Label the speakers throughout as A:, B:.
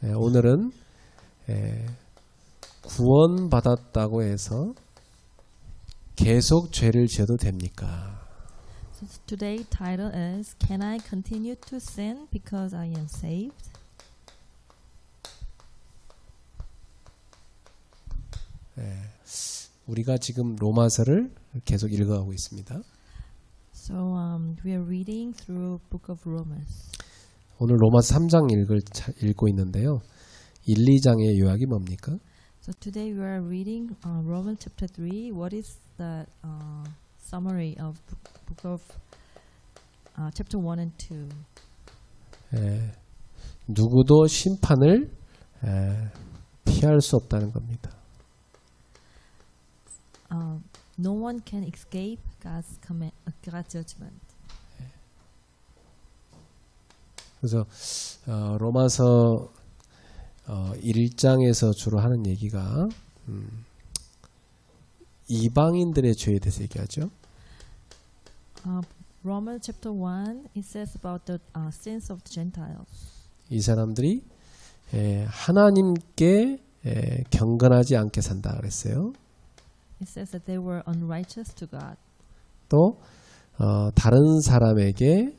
A: 오늘은 구원받았다고 해서 계속 죄를 지어도 됩니까?
B: So today's title is Can I continue to sin because I am saved?
A: 우리가 지금 로마서를 계속 읽어가고 있습니다.
B: So we are reading through Book of Romans.
A: 오늘 로마서 3장 읽고 있는데요. 1, 2장의 요약이 뭡니까?
B: So today we are reading Romans chapter 3. What is the summary of book of chapter 1 and 2?
A: 누구도 심판을 피할 수 없다는 겁니다.
B: No one can escape God's judgment.
A: 그래서 로마서 1장에서 주로 하는 얘기가 이방인들의 죄에 대해서 얘기하죠.
B: Romans chapter 1 it says about the sins of the Gentiles.
A: 이 사람들이 하나님께 경건하지 않게 산다 그랬어요.
B: It says that they were unrighteous to God.
A: 또 다른 사람에게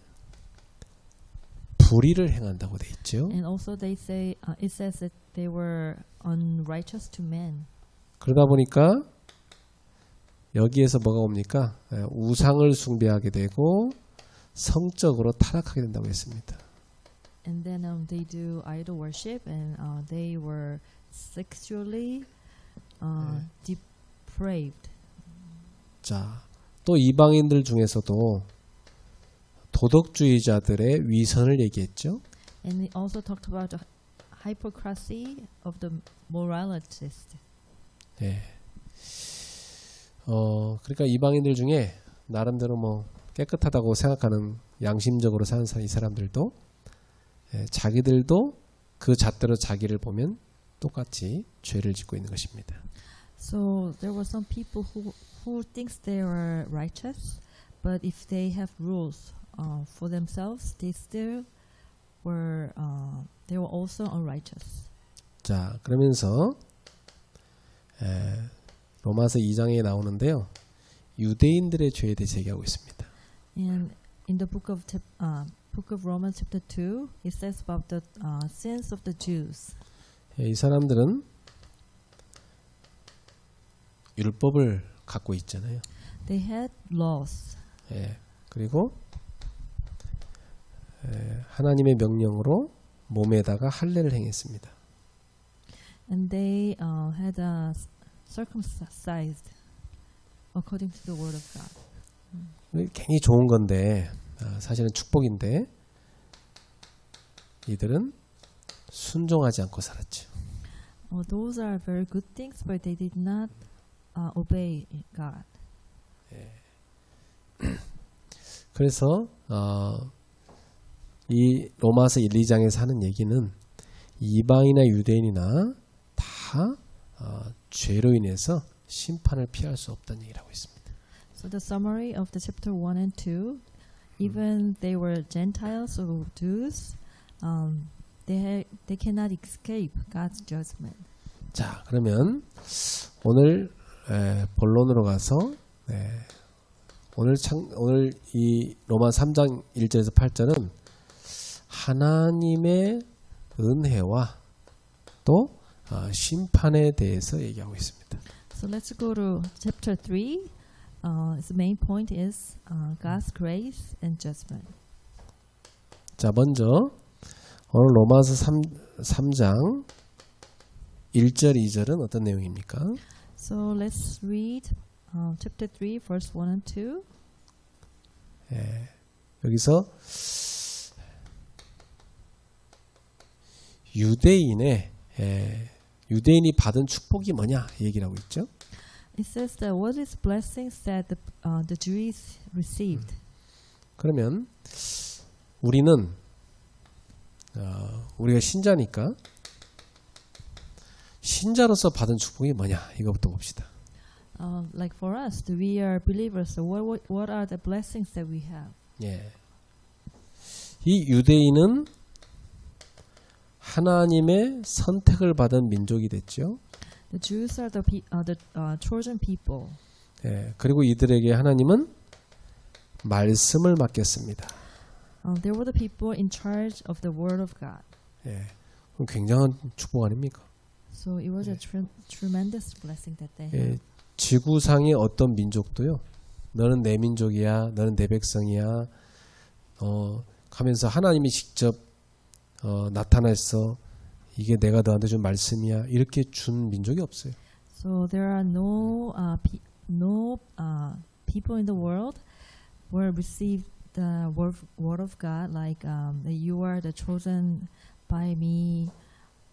A: 불의를 행한다고 돼 있죠.
B: And also they say it says that they were unrighteous to men.
A: 그러다 보니까 여기에서 뭐가 옵니까? 우상을 숭배하게 되고 성적으로 타락하게 된다고 했습니다.
B: And then they do idol worship and they were sexually depraved.
A: 자, 또 이방인들 중에서도 도덕주의자들의 위선을 얘기했죠.
B: And it also talked about the hypocrisy of the moralists.
A: 예. 그러니까 이방인들 중에 나름대로 뭐 깨끗하다고 생각하는 양심적으로 사는 이 사람들도 자기들도 그 잣대로 자기를 보면 똑같이 죄를 짓고 있는 것입니다.
B: So there were some people who thinks they are righteous, but if they have rules for themselves, they were also unrighteous.
A: 자, 그러면서 로마서 2장에 나오는데요. 유대인들의 죄에 대해서 얘기하고 있습니다.
B: And in the book of Romans chapter 2, it says about the sins of the Jews.
A: 이 사람들은 율법을 갖고 있잖아요.
B: They had laws.
A: 그리고 하나님의 명령으로 몸에다가 할례를 행했습니다.
B: And they had circumcised according to the word of God.
A: 굉장히 좋은 건데 사실은 축복인데 이들은 순종하지 않고 살았죠.
B: Those are very good things, but they did not obey God.
A: 그래서 이 로마서 1, 2장에서 하는 얘기는 이방이나 유대인이나 다 죄로 인해서 심판을 피할 수 없다는 얘기를 하고 있습니다.
B: So the summary of the chapter 1 and 2, even they were Gentiles or Jews, they cannot escape God's judgment.
A: 자, 그러면 오늘 본론으로 가서 오늘 이 로마 3장 1절에서 8절은 하나님의 은혜와 또 심판에 대해서 얘기하고 있습니다.
B: So let's go to chapter 3. The main point is God's grace and judgment.
A: 자, 먼저 오늘 로마서 3장 1절 2절은 어떤 내용입니까?
B: So let's read chapter 3 verse 1 and 2.
A: 여기서 유대인이 받은 축복이 뭐냐 얘기를 하고 있죠.
B: It says that what is blessings that the Jews received.
A: 그러면 우리는 우리가 신자니까 신자로서 받은 축복이 뭐냐 이거부터 봅시다.
B: Like for us, we are believers. So what are the blessings that we have?
A: 이 유대인은 하나님의 선택을 받은 민족이 됐죠.
B: The Jews are the chosen people.
A: 예, 그리고 이들에게 하나님은 말씀을 맡겼습니다.
B: They were the people in charge of the Word of God.
A: 예, 그럼 굉장한 축복 아닙니까?
B: So it was a tremendous blessing that they had.
A: 예, 지구상의 어떤 민족도요. 너는 내 민족이야, 너는 내 백성이야. 하면서 하나님이 직접 나타나서 이게 내가 너한테 준 말씀이야. 이렇게 준 민족이 없어요.
B: So there are no people in the world who received the word of God like that you are the chosen by me,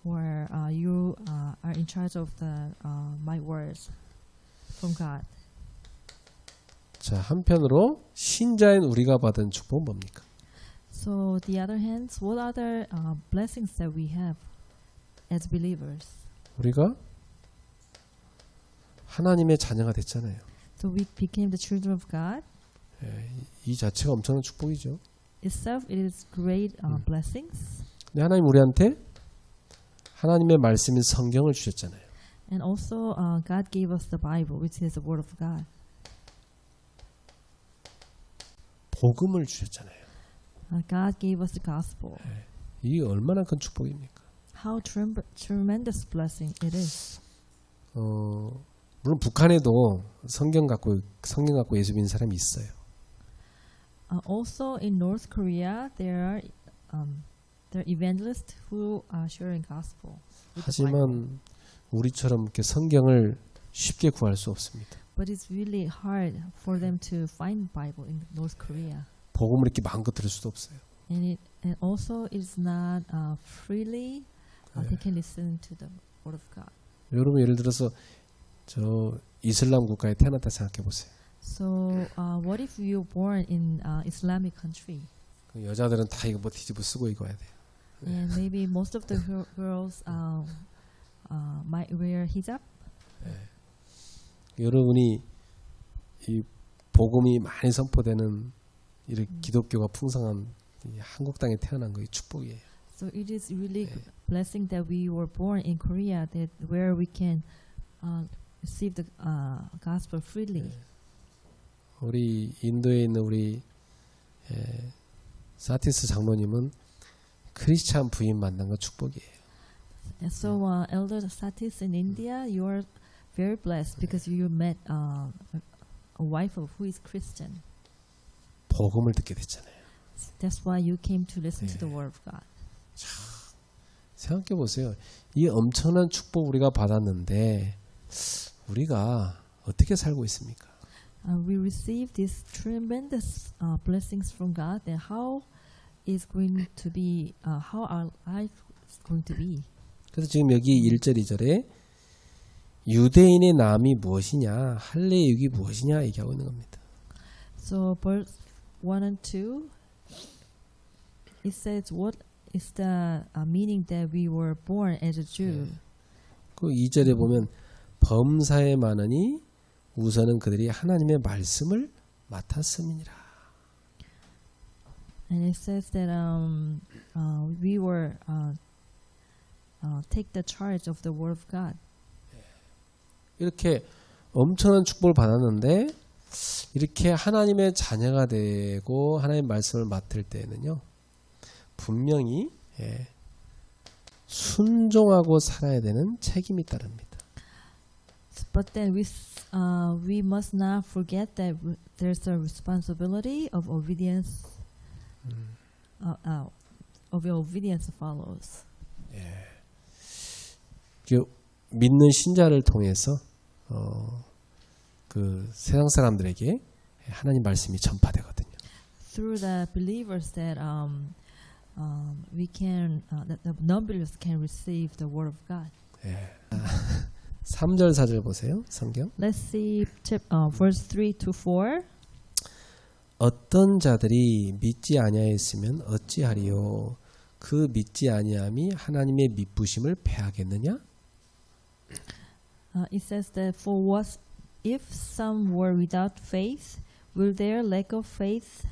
B: or you are in charge of the my words from God.
A: 자, 한편으로 신자인 우리가 받은 축복은 뭡니까?
B: So the other hand, what other blessings that we have as believers?
A: 우리가 하나님의 자녀가 됐잖아요.
B: So we became the children of God.
A: 예, 이 자체가 엄청난 축복이죠.
B: Itself, it is great blessings.
A: 근데 하나님 우리한테 하나님의 말씀인 성경을 주셨잖아요.
B: And also, God gave us the Bible, which is the Word of God.
A: 복음을 주셨잖아요.
B: God gave us the gospel.
A: 이게 얼마나 큰 축복입니까?
B: How tremendous blessing it is.
A: 물론 북한에도 성경 갖고 예수 믿는 사람이 있어요.
B: Also in North Korea, there are evangelists who are sharing gospel. with the Bible.
A: 하지만 우리처럼 이렇게 성경을 쉽게 구할 수 없습니다.
B: But it's really hard for them to find Bible in North Korea.
A: 복음을 이렇게 마음껏 들을 수도 없어요.
B: And also it's not freely they can listen to the Word of God.
A: 여러분 예를 들어서 저 이슬람 국가에 태어났다 생각해 보세요.
B: So what if you're born in Islamic country?
A: 그 여자들은 다 이거 뭐 뒤집어 쓰고 입어야 돼요.
B: And maybe most of the girls might wear hijab.
A: 여러분이 이 복음이 많이 선포되는 이렇게 기독교가 풍성한 이 한국 땅에 태어난 거이 축복이에요.
B: So it is really blessing that we were born in Korea, that where we can receive the gospel freely.
A: 우리 인도에 있는 우리 사티스 장로님은 크리스찬 부인 만난 거 축복이에요.
B: And so Elder Satis in India, you are very blessed because you met a wife of who is Christian.
A: 복음을 듣게 됐잖아요.
B: That's why you came to listen to the word of God.
A: 생각해 보세요. 이 엄청난 축복 우리가 받았는데 우리가 어떻게 살고 있습니까?
B: We receive these tremendous blessings from God. And how is going to be? How our life is going to be?
A: 그래서 지금 여기 1절 2절에 유대인의 남이 무엇이냐, 할례의 육이 무엇이냐 얘기하고 있는 겁니다.
B: So verse 1 and 2, it says, what is the meaning that we were born as a Jew?
A: 그 2절에 보면 범사에 많으니 우선은 그들이 하나님의 말씀을 맡았음이니라.
B: And it says that we were take the charge of the word of God.
A: 이렇게 엄청난 축복을 받았는데 이렇게 하나님의 자녀가 되고 하나님의 말씀을 맡을 때는요 분명히 순종하고 살아야 되는 책임이 따릅니다.
B: But then we must not forget that there's a responsibility of obedience. Of your obedience follows.
A: 믿는 신자를 통해서 그 세상 사람들에게 하나님 말씀이 전파되거든요.
B: Through the believers that we can, that the non-believers can receive the word of God.
A: 3절 4절 보세요. 성경.
B: Let's see verse 3 to 4.
A: 어떤 자들이 믿지 아니하였으면 어찌하리요? 그 믿지 아니함이 하나님의 미쁘심을 패하겠느냐?
B: It says that for what if some were without faith, will their lack of faith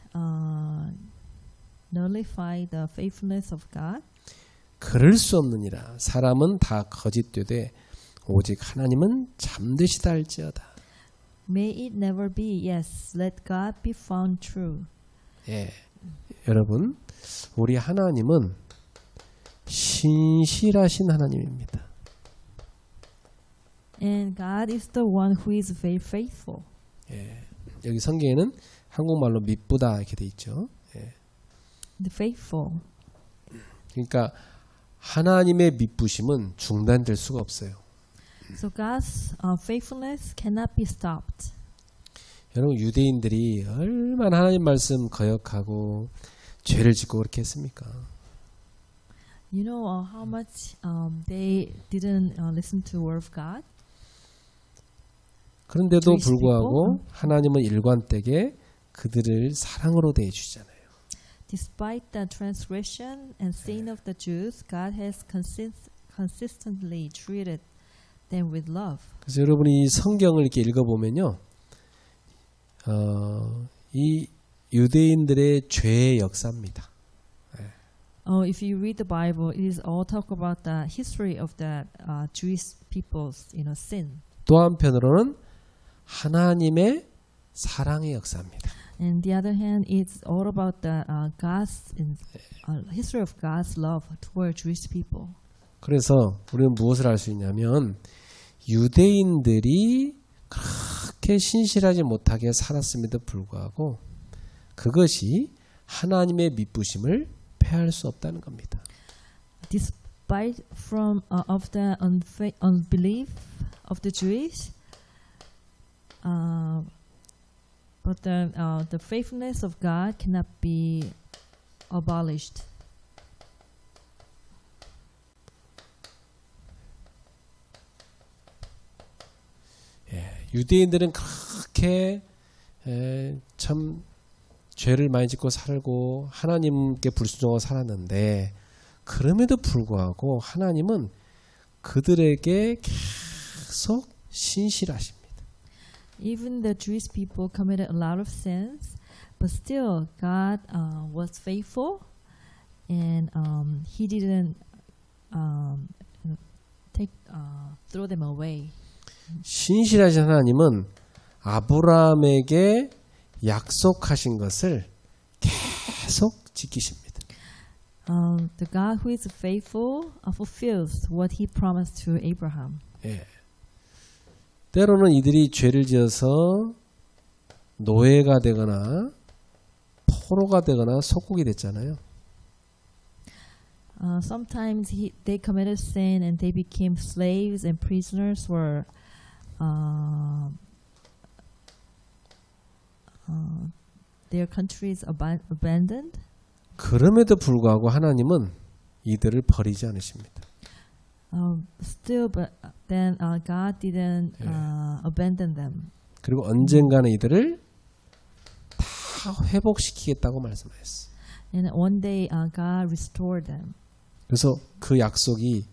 B: nullify the faithfulness of God?
A: 그 그럴 수 없느니라. 사람은 다 거짓되되 오직 하나님은 참되시다 할지어다.
B: May it never be. Yes, let God be found true.
A: 예, 여러분, 우리 하나님은 신실하신 하나님입니다.
B: And God is the one who is very faithful.
A: 예, 여기 성경에는 한국말로 미쁘다 이렇게 돼 있죠. 예,
B: The faithful.
A: 그러니까 하나님의 미쁘심은 중단될 수가 없어요.
B: So God's faithfulness cannot be stopped.
A: 여러분, 유대인들이 얼마나 하나님 말씀 거역하고 죄를 짓고 그렇게 했습니까?
B: You know how much they didn't listen to the word of God.
A: 그런데도
B: Jewish
A: 불구하고
B: people?
A: 하나님은 일관되게 그들을 사랑으로 대해주시잖아요.
B: Despite the transgression and sin of the Jews, God has consistently treated them with love.
A: 그래서 여러분이 이 성경을 이렇게 읽어보면요, 이 유대인들의 죄의 역사입니다.
B: If you read the Bible, it is all talk about the history of the Jewish people's, sin.
A: 또 한편으로는 하나님의 사랑의 역사입니다.
B: And the other hand, it's all about the history of God's love toward Jewish people.
A: 그래서 우리는 무엇을 알 수 있냐면 유대인들이 그렇게 신실하지 못하게 살았음에도 불구하고 그것이 하나님의 미쁘심을 패할 수 없다는 겁니다.
B: Despite of the unbelief of the Jewish, but the faithfulness of God cannot be abolished.
A: 유대인들은 그렇게 참 죄를 많이 짓고 살고 하나님께 불순종하고 살았는데 그럼에도 불구하고 하나님은 그들에게 계속 신실하십니다.
B: Even the Jewish people committed a lot of sins, but still God was faithful, and He didn't throw them away.
A: 신실하신 하나님은 아브라함에게 약속하신 것을 계속 지키십니다.
B: The God who is faithful fulfills what He promised to Abraham.
A: 예. 때로는 이들이 죄를 지어서 노예가 되거나 포로가 되거나 속국이 됐잖아요.
B: Sometimes they committed sin and they became slaves and prisoners were their countries abandoned.
A: 그럼에도 불구하고 하나님은 이들을 버리지 않으십니다.
B: Still, but then God didn't abandon them.
A: 그리고 언젠가는 이들을 다 회복시키겠다고 말씀하셨어요.
B: And one day God restored them.
A: 그래서 그 약속이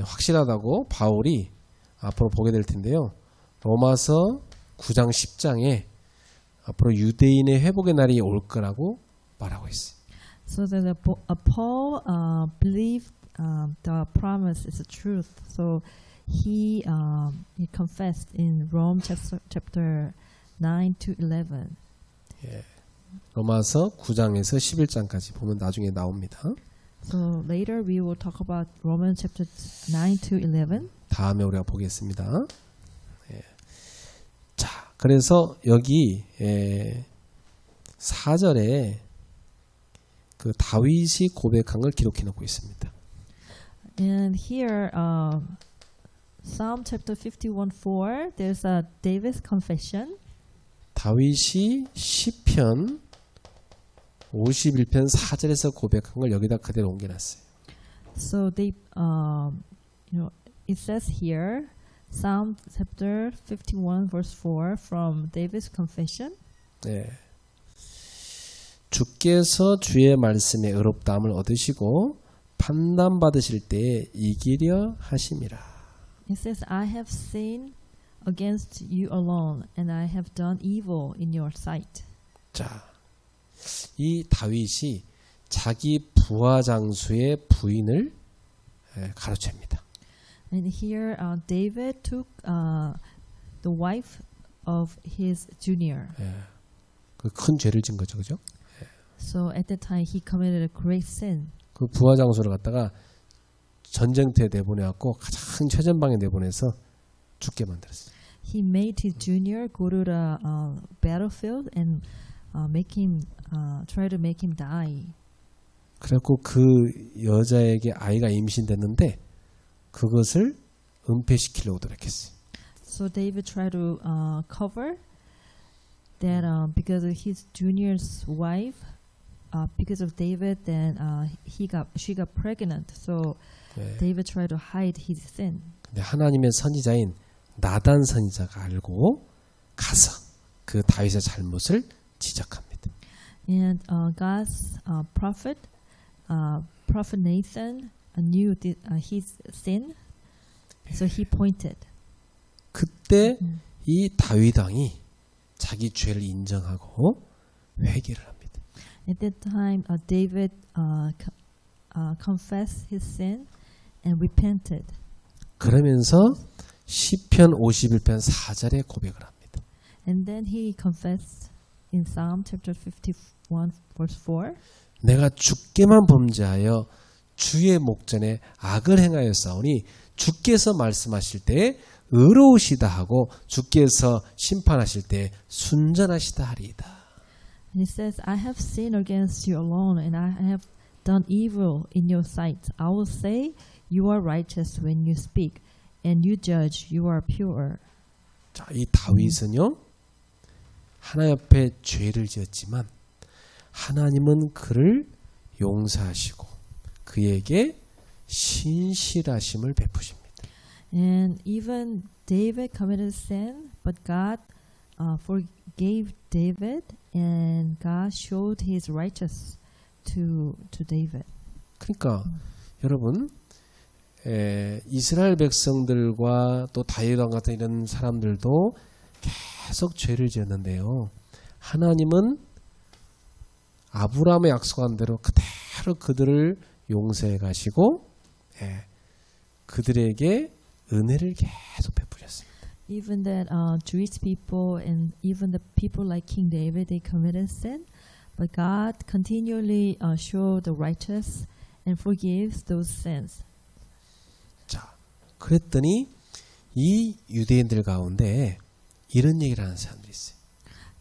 A: 확실하다고 바울이 앞으로 보게 될 텐데요. 로마서 9장 10장에 앞으로 유대인의 회복의 날이 올 거라고 말하고 있어요.
B: So that Paul believed the promise is the truth. So he confessed in Rome chapter 9 to 11.
A: 로마서 9장에서 11장까지 보면 나중에 나옵니다.
B: So later we will talk about Romans chapter 9 to 11.
A: 다음에 우리가 보겠습니다. 자, 그래서 여기 4절에 그 다윗이 고백한 걸 기록해 놓고 있습니다.
B: And here, Psalm chapter 51:4, there's a David's confession.
A: 다윗이 시편 51편 4절에서 고백한 걸 여기다 그대로 옮겨놨어요.
B: So they, it says here, Psalm chapter 51 verse 4 from David's confession.
A: 네. 주께서 주의 말씀에 의롭다함을 얻으시고 판단 받으실 때에 이기려 하심이라.
B: It says, I have sinned against you alone, and I have done evil in your sight.
A: 자, 이 다윗이 자기 부하 장수의 부인을 가로챕니다.
B: And here, David took the wife of his junior.
A: 그 큰 죄를 진 거죠, 그죠?
B: So at that time, he committed a great sin.
A: 그 부하 장소를 갖다가 전쟁터에 내보내갖고 가장 최전방에 내보내서 죽게 만들었어요.
B: He made his junior go to the battlefield and try to make him die.
A: 그래갖고 그 여자에게 아이가 임신됐는데 그것을 은폐시키려고 노력했어요.
B: So David tried to cover that because of his junior's wife, because of David, then she got pregnant. So David tried to hide his sin.
A: 근데 하나님의 선지자인 나단 선지자가 알고 가서 그 다윗의 잘못을 지적합니다.
B: And God's prophet Nathan knew his sin, so he pointed.
A: 그때 이 다윗 왕이 자기 죄를 인정하고 회개를 합니다.
B: At that time, David confessed his sin and repented.
A: 그러면서 시편 51편 4절에 고백을 합니다.
B: And then he confessed in Psalm chapter 51 verse 4.
A: 내가 주께만 범죄하여 주의 목전에 악을 행하였사오니 주께서 말씀하실 때에 의로우시다 하고 주께서 심판하실 때에 순전하시다 하리이다.
B: And he says, I have sinned against you alone, and I have done evil in your sight. I will say, you are righteous when you speak, and you judge, you are pure.
A: 자, 이 다윗은요, 하나님 앞에 죄를 지었지만 하나님은 그를 용서하시고 그에게 신실하심을 베푸십니다.
B: And even David committed sin, but God forgave David, and God showed His righteousness to David.
A: 그러니까 여러분, 이스라엘 백성들과 또 다윗 왕 같은 이런 사람들도 계속 죄를 지었는데요. 하나님은 아브라함의 약속한 대로 그대로 그들을 용서해 가시고 그들에게 은혜를 계속 베푸셨습니다.
B: Even that Jewish people and even the people like King David, they committed sin, but God continually showed the righteous and forgives those sins.
A: 자, 그랬더니 이 유대인들 가운데 이런 얘기를 하는 사람들이 있어요.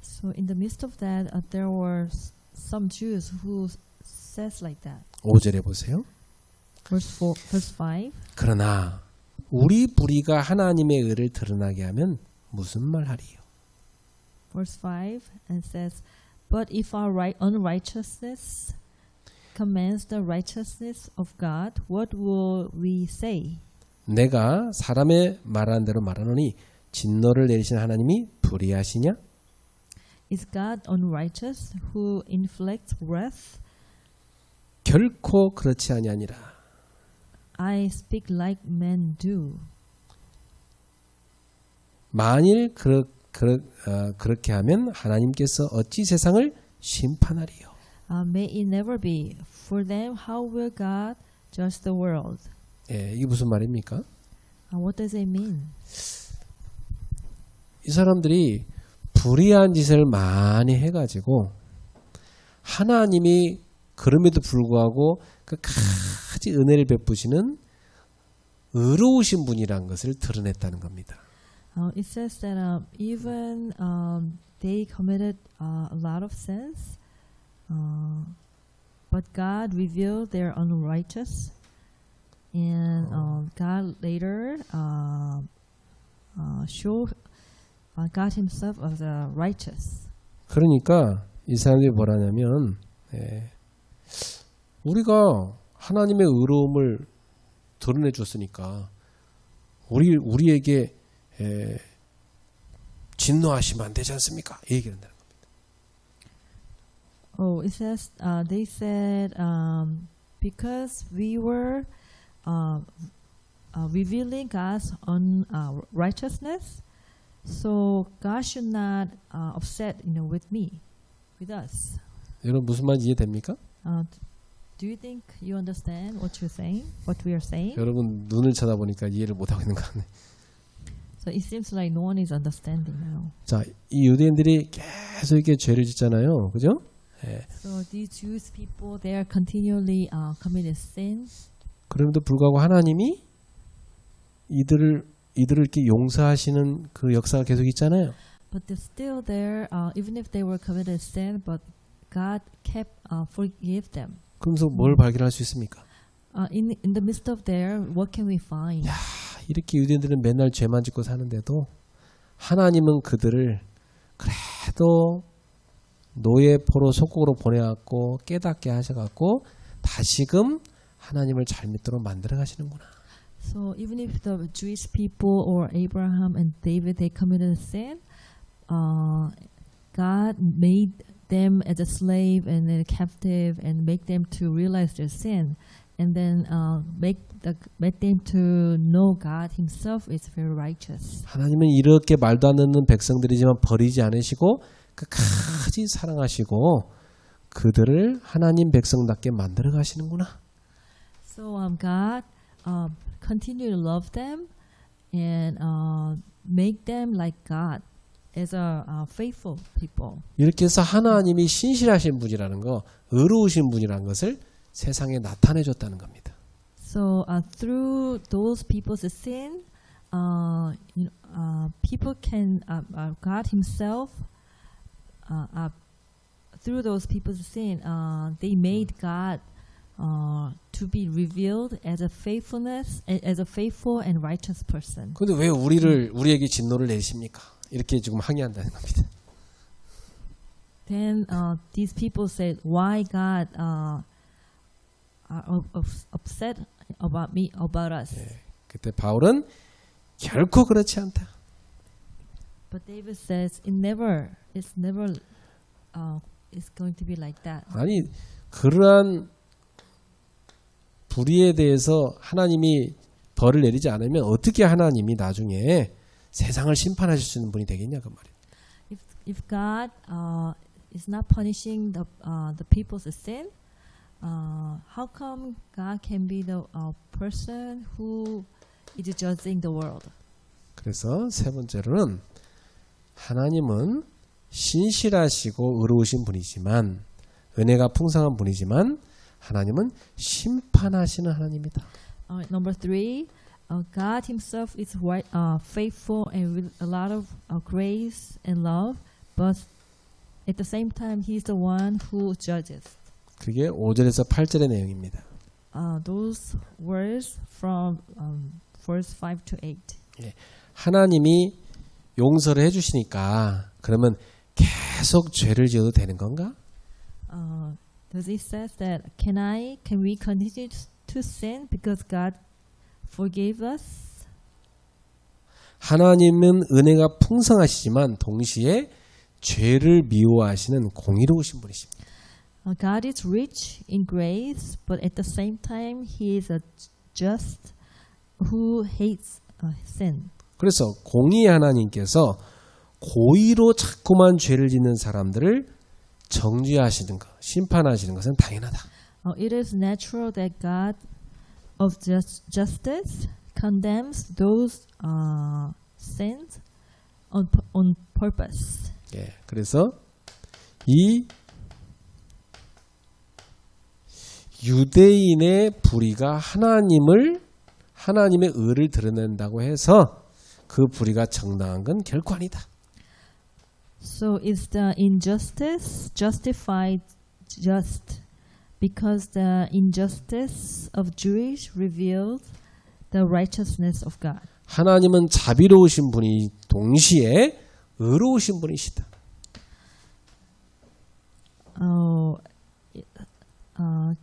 B: So in the midst of that, there were some Jews who says like that.
A: 5절에 보세요.
B: Verse 5.
A: 그러나 우리 불의가 하나님의 의를 드러나게 하면 무슨 말 하리요?
B: Verse 5 and says, but if our unrighteousness commands the righteousness of God, what will we say?
A: 내가 사람의 말하는 대로 말하노니 진노를 내리신 하나님이 불의하시냐?
B: Is God unrighteous who inflicts wrath?
A: 결코 그렇지 아니하니라.
B: I speak like men do.
A: 만일 그렇게 하면 하나님께서 어찌 세상을 심판하리요?
B: May it never be. For them, how will God judge the world?
A: 이게 무슨 말입니까?
B: What does it mean?
A: 이 사람들이 불의한 짓을 많이 해가지고 하나님이 그럼에도 불구하고 끝까지 은혜를 베푸시는 의로우신 분이라는 것을 드러냈다는 겁니다.
B: It says that even they committed a lot of sins, but God revealed their unrighteous, and God later showed God Himself as righteous.
A: 그러니까 이 사람들이 뭐라냐면 우리가 하나님의 의로움을 드러내 줬으니까 우리에게 진노하시면 안 되지 않습니까? 이 얘기를 한다는 겁니다.
B: Oh, it says they said because we were revealing God's righteousness, so God should not upset, with us.
A: 여러분 무슨 말인지 이해됩니까?
B: Do Do you think you understand what you're saying? What we are saying?
A: 여러분 눈을 쳐다보니까 이해를 못하고 있는 거 같네.
B: So it seems like no one is understanding now.
A: 자, 이 유대인들이 계속 이렇게 죄를 짓잖아요. 그죠? 예.
B: So these Jewish people, they are continually committing sin.
A: 그럼에도 불구하고 하나님이 이들을 이렇게 용서하시는 그 역사가 계속 있잖아요.
B: But they're still there, even if they were committed sin, but God kept forgive them.
A: 그러면서 뭘 발견할 수 있습니까?
B: In the midst of there, what can we find?
A: 이렇게 유대인들은 맨날 죄만 짓고 사는데도 하나님은 그들을 그래도 노예포로 속국으로 보내갖고 깨닫게 하셔갖고 다시금 하나님을 잘 믿도록 만들어 가시는구나.
B: So even if the Jewish people or Abraham and David they committed sin, God made them as a slave and a captive and make them to realize their sin, and then make them to know God Himself is very righteous.
A: 하나님은 이렇게 말도 안 듣는 백성들이지만 버리지 않으시고 끝까지 사랑하시고 그들을 하나님 백성답게 만들어 가시는구나.
B: So God continue to love them and make them like God as a faithful people.
A: 이렇게 해서 하나님이 신실하신 분이라는 거, 의로우신 분이라는 것을 세상에 나타내 줬다는 겁니다.
B: So through those people's sin, people can God Himself through those people's sin, they made God to be revealed as a faithful and righteous person.
A: 그런데 왜 우리에게 진노를 내리십니까? 이렇게 지금 항의한다는 겁니다.
B: Then these people said, "Why God are upset about us?"
A: 그때 바울은 결코 그렇지 않다.
B: But David says, it's never it's going to be like that.
A: 아니 그러한 불의에 대해서 하나님이 벌을 내리지 않으면 어떻게 하나님이 나중에 세상을 심판하실 수 있는 분이 되겠냐 그 말이에요.
B: If God is not punishing the people's sin, how come God can be the person who is judging the world?
A: 그래서 세 번째로는 하나님은 신실하시고 의로우신 분이지만 은혜가 풍성한 분이지만 하나님은 심판하시는 하나님이다.
B: Number 3, God Himself is faithful and with a lot of grace and love, but at the same time He is the one who judges.
A: 그게 5절에서 8절의 내용입니다.
B: Those words from verse 5 to 8.
A: 하나님이 용서를 해주시니까 그러면 계속 죄를 지어도 되는 건가?
B: Does it says that can we continue to sin because God forgave us?
A: 하나님은 은혜가 풍성하시지만 동시에 죄를 미워하시는 공의로우신 분이십니다.
B: God is rich in grace, but at the same time He is a just who hates sin.
A: 그래서 공의의 하나님께서 고의로 자꾸만 죄를 짓는 사람들을 정죄하시는 것, 심판하시는 것은 당연하다.
B: It is natural that God of justice condemns those sins on purpose.
A: 예, 그래서 이 유대인의 불의가 하나님의 의를 드러낸다고 해서 그 불의가 정당한 건 결코 아니다.
B: So is the injustice justified just because the injustice of Jewish revealed the righteousness of God?
A: 하나님은 자비로우신 분이 동시에 의로우신 분이시다.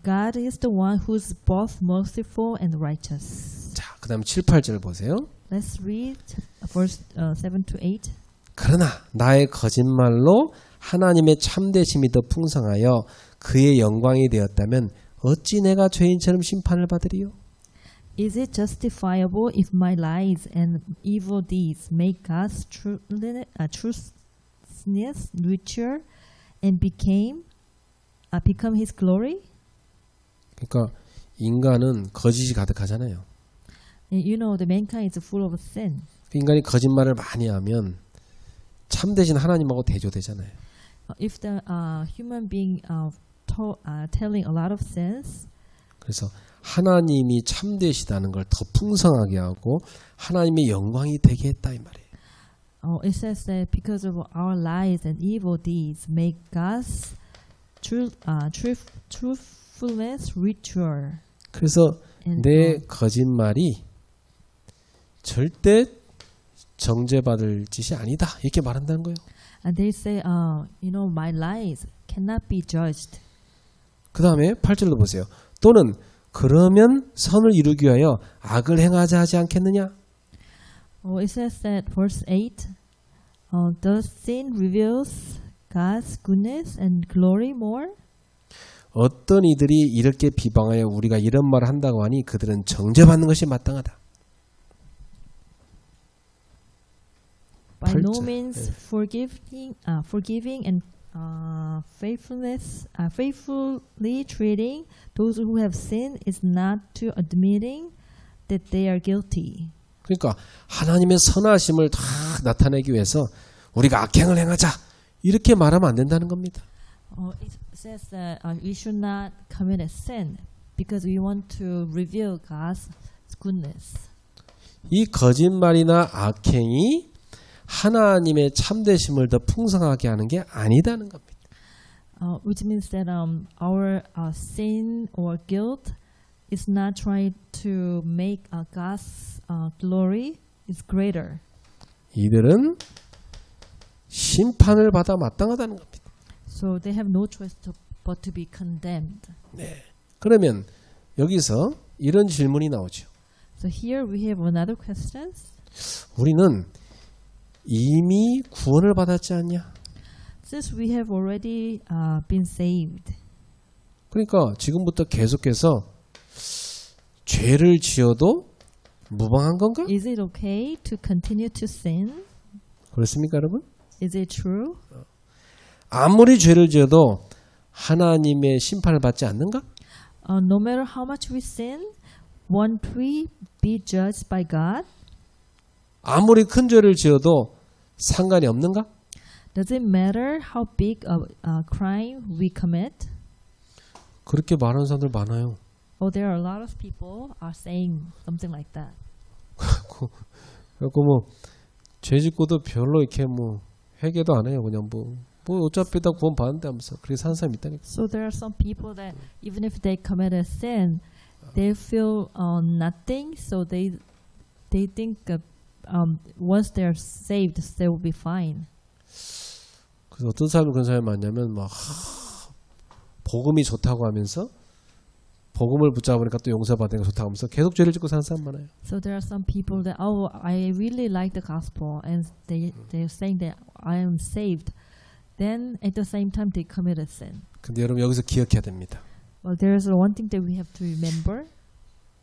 B: God is the one who's both merciful and righteous.
A: 자, 그다음 7, 8절 보세요.
B: Let's read verse 7 to 8.
A: 그러나 나의 거짓말로 하나님의 참되심이 더 풍성하여 그의 영광이 되었다면 어찌 내가 죄인처럼 심판을 받으리요?
B: Is it justifiable if my lies and evil deeds make God's truthfulness richer and become His glory?
A: 그러니까 인간은 거짓이 가득하잖아요.
B: And you know, the mankind is full of sin.
A: 인간이 거짓말을 많이 하면 참되신 하나님하고 대조되잖아요.
B: If the human being telling a lot of sins,
A: 그래서 하나님이 참되시다는 걸 더 풍성하게 하고 하나님의 영광이 되게 했다 이 말이에요.
B: it says that because of our lies and evil deeds, make God's truthfulness richer.
A: 그래서
B: And,
A: 내 거짓말이 절대 정죄받을 짓이 아니다 이렇게 말한다는 거예요.
B: and they say, you know, my lies cannot be judged.
A: 그 다음에 8절로 보세요. 또는 그러면 선을 이루기 위하여 악을 행하자 하지 않겠느냐?
B: It says that verse 8, does sin reveals God's goodness and glory more?
A: 어떤 이들이 이렇게 비방하여 우리가 이런 말을 한다고 하니 그들은 정죄받는 것이 마땅하다.
B: By no
A: 팔절.
B: means forgiving and faithfully treating those who have sinned is not to admitting that they are guilty.
A: 그러니까 하나님의 선하심을 다 나타내기 위해서 우리가 악행을 행하자 이렇게 말하면 안 된다는 겁니다.
B: It says that we should not commit a sin because we want to reveal God's goodness.
A: 이 거짓말이나 악행이 하나님의 참되심을 더 풍성하게 하는 게 아니다는 겁니다.
B: Which means that our sin or guilt is not trying to make God's glory is greater.
A: 이들은 심판을 받아 마땅하다는 겁니다.
B: So they have no choice but to be condemned.
A: 네. 그러면 여기서 이런 질문이 나오죠.
B: So here we have another question.
A: 우리는 이미 구원을 받았지 않냐?
B: Since we have already been saved,
A: 그러니까 지금부터 계속해서 죄를 지어도 무방한 건가?
B: is it okay to continue to sin?
A: 그렇습니까, 여러분?
B: Is it true?
A: 아무리 죄를 지어도 하나님의 심판을 받지 않는가?
B: No matter how much we sin, won't we be judged by God?
A: 아무리 큰 죄를 지어도 상관이 없는가?
B: Does it matter how big a crime we commit?
A: 그렇게 말하는 사람들 많아요.
B: Oh, there are a lot of people are saying something like that.
A: 그래갖고 뭐 죄 짓고도 별로 이렇게 뭐 회개도 안 해요. 그냥 뭐 어차피 다 구원 받는데 하면서 그렇게 사는 사람이 있다니까.
B: So there are some people that even if they commit a sin, they feel nothing. So they think once they're saved, they will be fine.
A: 그래서 어떤 사람이 그런 사람이 많냐면 막 복음이 좋다고 하면서 복음을 붙잡으니까 또 용서받으니까 좋다고 하면서 계속 죄를 짓고 사는 사람 많아요.
B: So there are some people that I really like the gospel and they're saying that I am saved. Then at the same time they commit a sin.
A: 근데 여러분 여기서 기억해야 됩니다.
B: Well, there is one thing that we have to remember.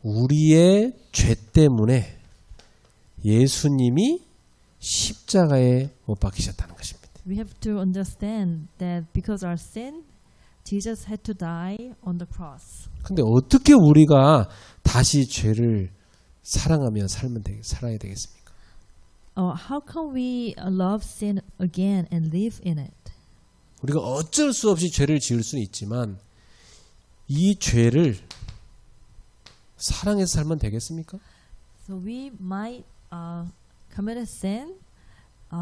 A: 우리의 죄 때문에 예수님이 십자가에 못 박히셨다는 것입니다.
B: We have to understand that because our sin, Jesus had to die on the cross.
A: 근데 어떻게 우리가 다시 죄를 사랑하며 살아야 되겠습니까?
B: How can we love sin again and live in it?
A: 우리가 어쩔 수 없이 죄를 지을 수는 있지만 이 죄를 사랑해서 살면 되겠습니까?
B: So we might commit a sin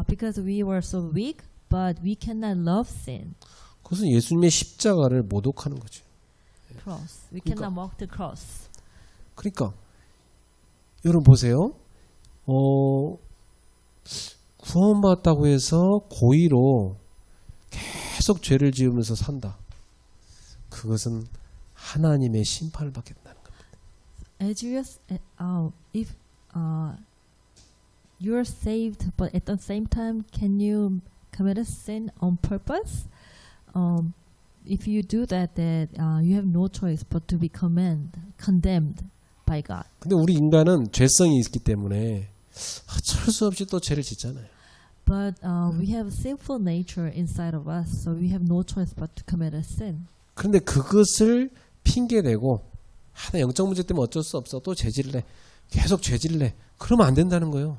B: because we were so weak, but we cannot love sin.
A: 그것은 예수님의 십자가를 모독하는 거죠.
B: Cross. We
A: 그러니까.
B: cannot mock the cross.
A: 그러니까 여러분 보세요. 구원받았다고 해서 고의로 계속 죄를 지으면서 산다. 그것은 하나님의 심판을 받겠다는 겁니다.
B: As you if you're saved, but at the same time, can you commit a sin on purpose? If you do that, you have no choice but to be condemned by God.
A: 근데 우리 인간은 죄성이 있기 때문에 어쩔 수 없이 또 죄를 짓잖아요.
B: But we have sinful nature inside of us, so we have no choice but to commit a sin.
A: 그런데 그것을 핑계대고 하나 영적 문제 때문에 어쩔 수 없어 또 죄질래 계속 죄질래 그러면 안 된다는 거예요.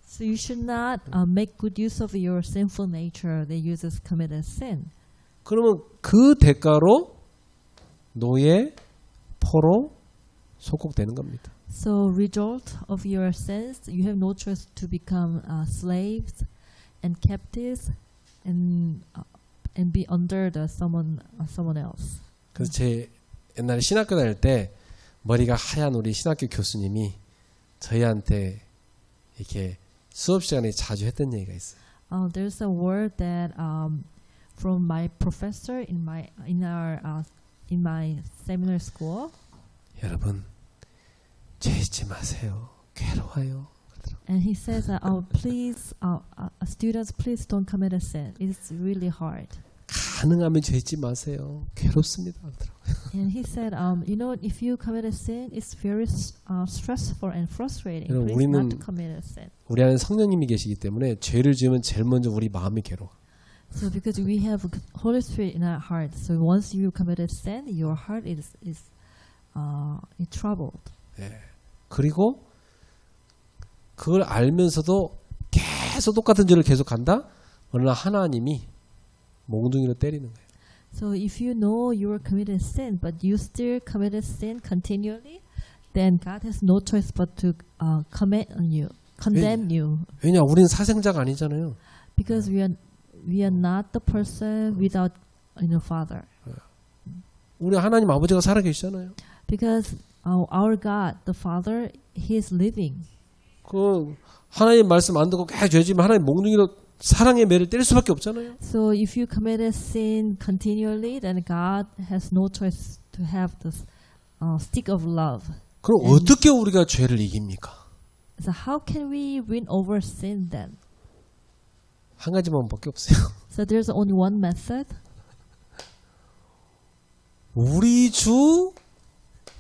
B: So you should not make good use of your sinful nature that you just committed sin.
A: 그러면 그 대가로 노예, 포로 속국되는 겁니다.
B: So result of your sins, you have no choice to become slaves and captives and be under the someone else.
A: 그래서 제 옛날에 신학교 다닐 때 머리가 하얀 우리 신학교 교수님이 저희한테 이렇게 수업 시간에 자주 했던 얘기가 있어요.
B: There's a word that from my professor in my seminar school.
A: 여러분 죄짓지 마세요. 괴로워요.
B: And he says, please, students, please don't commit a sin. It's really hard.
A: 가능하면 죄짓지 마세요. 괴롭습니다.
B: And he said, if you commit a sin, it's very stressful and frustrating.
A: 여러분,
B: Please not
A: 우리는
B: to commit a sin.
A: 우리 안에 성령님이 계시기 때문에 죄를 지으면 제일 먼저 우리 마음이 괴로워.
B: So because we have Holy Spirit in our heart, so once you commit a sin, your heart is troubled.
A: 예. 그리고 그걸 알면서도 계속 똑같은 죄를 계속한다? 어느 날 하나님이 몽둥이로 때리는 거예요.
B: So if you know you are committed sin, but you still committed sin continually, then God has no choice but to condemn you.
A: 왜냐? 우리는 사생자가 아니잖아요.
B: Because we are not the person without father.
A: 우리 하나님 아버지가 살아계시잖아요.
B: Because our God, the Father, He is living.
A: 그 하나님 말씀 안 듣고 계속 죄지면 하나님 몽둥이로 사랑의 매를 때릴 수밖에 없잖아요.
B: So if you commit a sin continually, then God has no choice to have this stick of love.
A: 그럼 어떻게 우리가 죄를 이깁니까?
B: So how can we win over sin then?
A: 한 가지 방법밖에 없어요.
B: So there's only one method.
A: 우리 주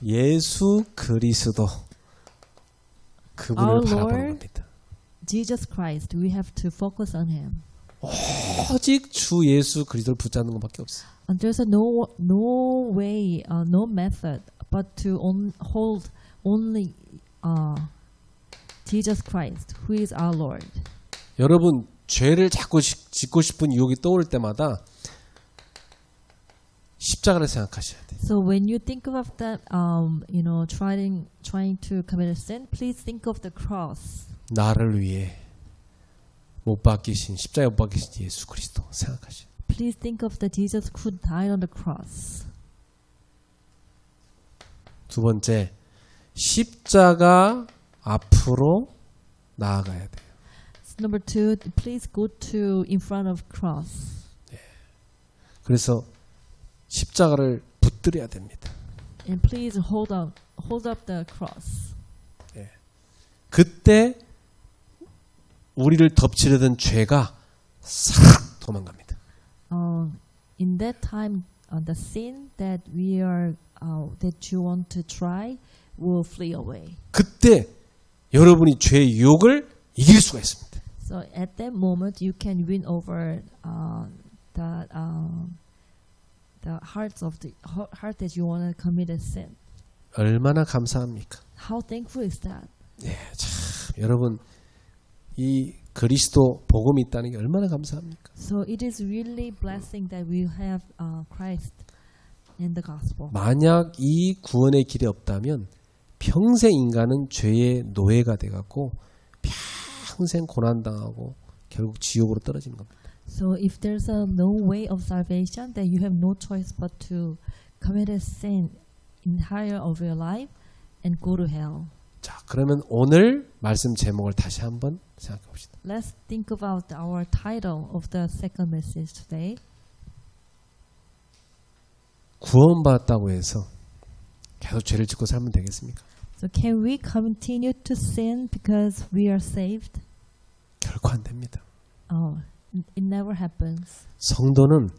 A: 예수 그리스도 그분을
B: Our
A: 바라보는
B: Lord
A: 겁니다.
B: Jesus Christ, we have to focus on Him.
A: 오직 주 예수 그리스도를 붙잡는 것밖에 없어요.
B: And there's no way, no method, but to hold only Jesus Christ, who is our Lord.
A: 여러분 죄를 자꾸 짓고 싶은 유혹이 떠오를 때마다 십자가를 생각하셔야 돼요.
B: So when you think of that, trying to commit a sin, please think of the cross.
A: 나를 위해 못 박히신 십자가에 못 박히신 예수 그리스도 생각하셔야 돼요.
B: Please think of the Jesus who died on the cross.
A: 두 번째, 십자가 앞으로 나아가야 돼요.
B: Number two, please go to in front of cross.
A: 그래서 십자가를 붙들어야 됩니다.
B: And please hold up the cross.
A: 그때 우리를 덮치려던 죄가 싹 도망갑니다.
B: In that time, the sin that that you want to try will flee away.
A: 그때 여러분이 죄의 유혹을 이길 수가 있습니다.
B: So at that moment, you can win over the heart that you want to commit a sin.
A: 얼마나 감사합니까?
B: How thankful is that?
A: 예, 참 여러분 이 그리스도 복음이 있다는 게 얼마나 감사합니까?
B: So it is really blessing that we have Christ in the gospel.
A: 만약 이 구원의 길이 없다면 평생 인간은 죄의 노예가 돼갖고 평생 고난당하고 결국 지옥으로 떨어지는 겁니다.
B: So if there's no way of salvation, then you have no choice but to commit a sin entire of your life and go to hell.
A: 자, 그러면 오늘 말씀 제목을 다시 한번 생각해 봅시다.
B: Let's think about our title of the second message today.
A: 구원받았다고 해서 계속 죄를 짓고 살면 되겠습니까?
B: So can we continue to sin because we are saved?
A: 결코 안 됩니다.
B: It never happens.
A: 성도는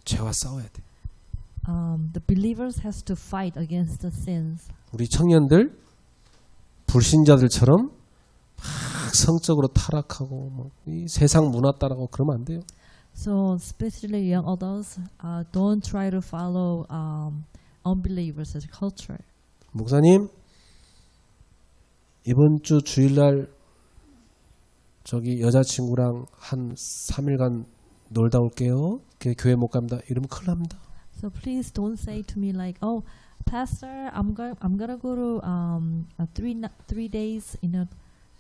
A: 죄와 싸워야 돼.
B: The believers has to fight against the sins.
A: 우리 청년들 불신자들처럼 막 성적으로 타락하고 이 세상 문화 따라가고 그러면 안 돼요.
B: So especially young adults, don't try to follow unbelievers' culture.
A: 목사님, 이번 주 주일날 저기 여자친구랑 한 3일간 놀다 올게요. 교회 못 갑니다. 이러면 큰일 납니다.
B: So please don't say to me like, "Oh, Pastor, I'm gonna go to a 3 days in a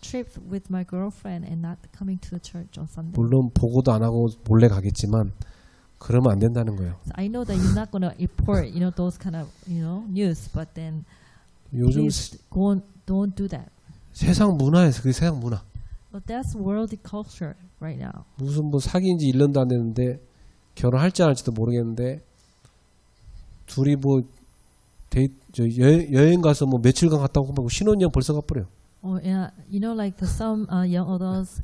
B: trip with my girlfriend and not coming to the church on Sunday."
A: 물론 보고도 안 하고 몰래 가겠지만 그러면 안 된다는 거예요.
B: So I know that you're not gonna report, those kind of, news, but then
A: 요즘
B: please don't do that.
A: 세상 문화에서 그게 세상 문화.
B: But that's worldly culture right now.
A: 무슨 뭐 사귄 지 1년도 안 됐는데 결혼할지 안 할지도 모르겠는데 둘이 뭐 여행 가서 뭐 며칠간 갔다 오고 막 신혼여행 벌써 가버려요.
B: Or yeah, like some young adults,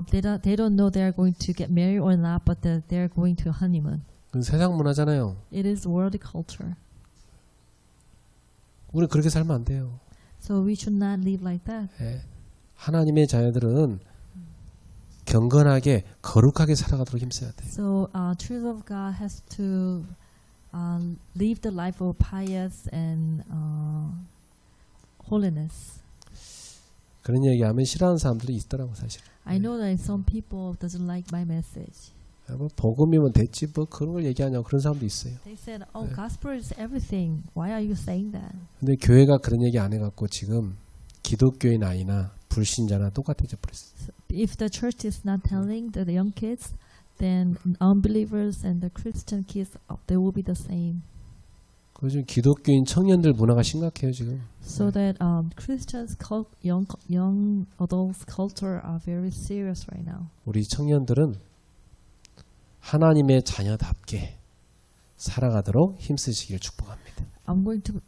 B: they don't know they're going to get married or not, but they're going to a honeymoon.
A: 그건 세상 문화잖아요.
B: It is worldly culture.
A: 우리는 그렇게 살면 안 돼요.
B: So we should not live like that.
A: 예. 하나님의 자녀들은 경건하게 거룩하게 살아가도록 힘써야 돼요.
B: So children of God has to live the life of pious and holiness.
A: 그런 얘기하면 싫어하는 사람들이 있더라고 사실.
B: I know that some people doesn't like my message.
A: 뭐 복음이면 됐지 뭐 그런 걸 얘기하냐고 그런 사람도 있어요.
B: They said, "Oh, gospel is everything. Why are you saying that?"
A: 근데 교회가 그런 얘기 안 해갖고 지금 기독교인 아이나 불신자나 똑같아져 버렸어요.
B: So if the church is not telling the young kids, then unbelievers and the Christian kids, they will be the same.
A: 요즘 기독교인 청년들 문화가 심각해요 지금.
B: So that Christians, young adults culture are very serious right now.
A: 우리 청년들은 하나님의 자녀답게 살아가도록 힘쓰시길 축복합니다.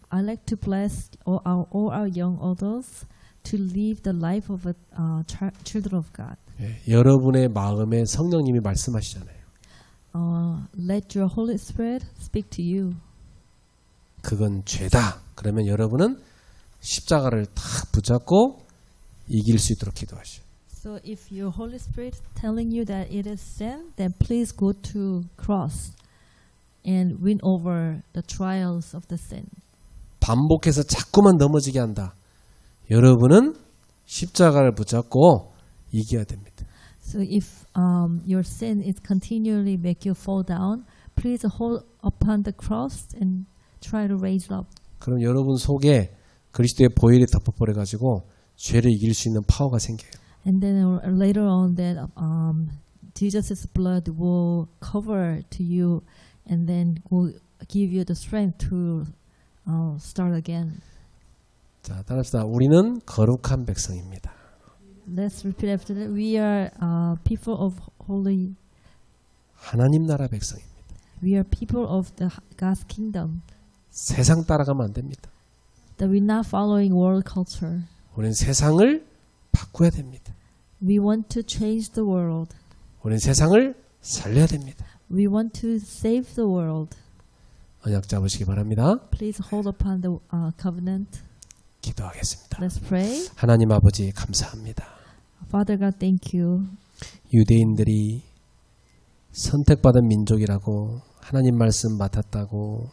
B: I like to bless all our young adults to live the life of children of God.
A: 예, 여러분의 마음에 성령님이 말씀하시잖아요.
B: Let your Holy Spirit speak to you.
A: 그건 죄다. 그러면 여러분은 십자가를 탁 붙잡고 이길 수 있도록 기도하시오.
B: So if your Holy Spirit telling you that it is sin, then please go to cross and win over the trials of the sin.
A: 반복해서 자꾸만 넘어지게 한다. 여러분은 십자가를 붙잡고 이겨야 됩니다.
B: So if your sin is continually make you fall down, please hold upon the cross and try to raise up.
A: 그럼 여러분 속에 그리스도의 보혈이 덮어버려 가지고 죄를 이길 수 있는 파워가 생겨요.
B: And then later on that Jesus' blood will cover to you and then will give you the strength to start again.
A: 자, 따라합시다. 우리는 거룩한 백성입니다.
B: Let's repeat after that. We are people of holy.
A: 하나님 나라 백성입니다.
B: We are people of the God's kingdom.
A: 세상 따라가면 안 됩니다.
B: That we're not following world culture.
A: 우리는 세상을 바꿔야 됩니다.
B: We want to change the world.
A: 우리는 세상을 살려야 됩니다.
B: We want to save the world.
A: 언약 잡으시기 바랍니다.
B: Please hold upon the covenant.
A: 기도하겠습니다.
B: Let's pray.
A: 하나님 아버지 감사합니다.
B: Father God, thank you.
A: 유대인들이 선택받은 민족이라고 하나님 말씀 맡았다고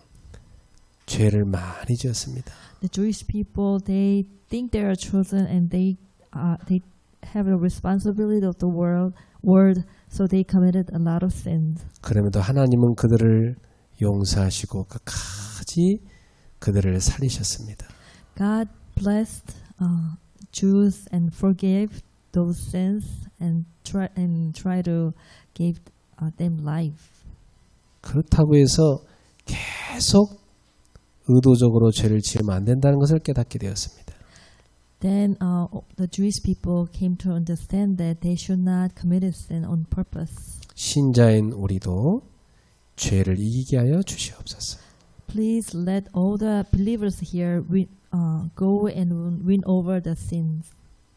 A: 죄를 많이 지었습니다.
B: The Jewish people, they think they are chosen and they have a responsibility of the word, so they committed a lot of sins.
A: 그럼에도 하나님은 그들을 용서하시고 끝까지 그들을 살리셨습니다.
B: God blessed Jews and forgave those sins and try to give them life.
A: 그렇다고 해서 계속 의도적으로 죄를 지으면 안 된다는 것을 깨닫게 되었습니다.
B: Then the Jewish people came to understand that they should not commit sin on purpose.
A: 신자인 우리도 죄를 이기게 하여 주시옵소서.
B: Please let all the believers here go and win over the sins.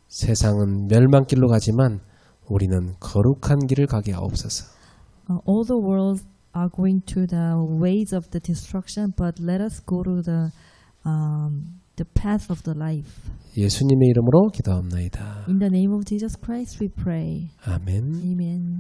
A: 세상은 멸망길로 가지만 우리는 거룩한 길을 가게 하옵소서.
B: All the worlds are going to the ways of the destruction, but let us go to the path of the life.
A: 예수님의 이름으로 기도합나이다.
B: In the name of Jesus Christ we pray.
A: 아멘.
B: Amen.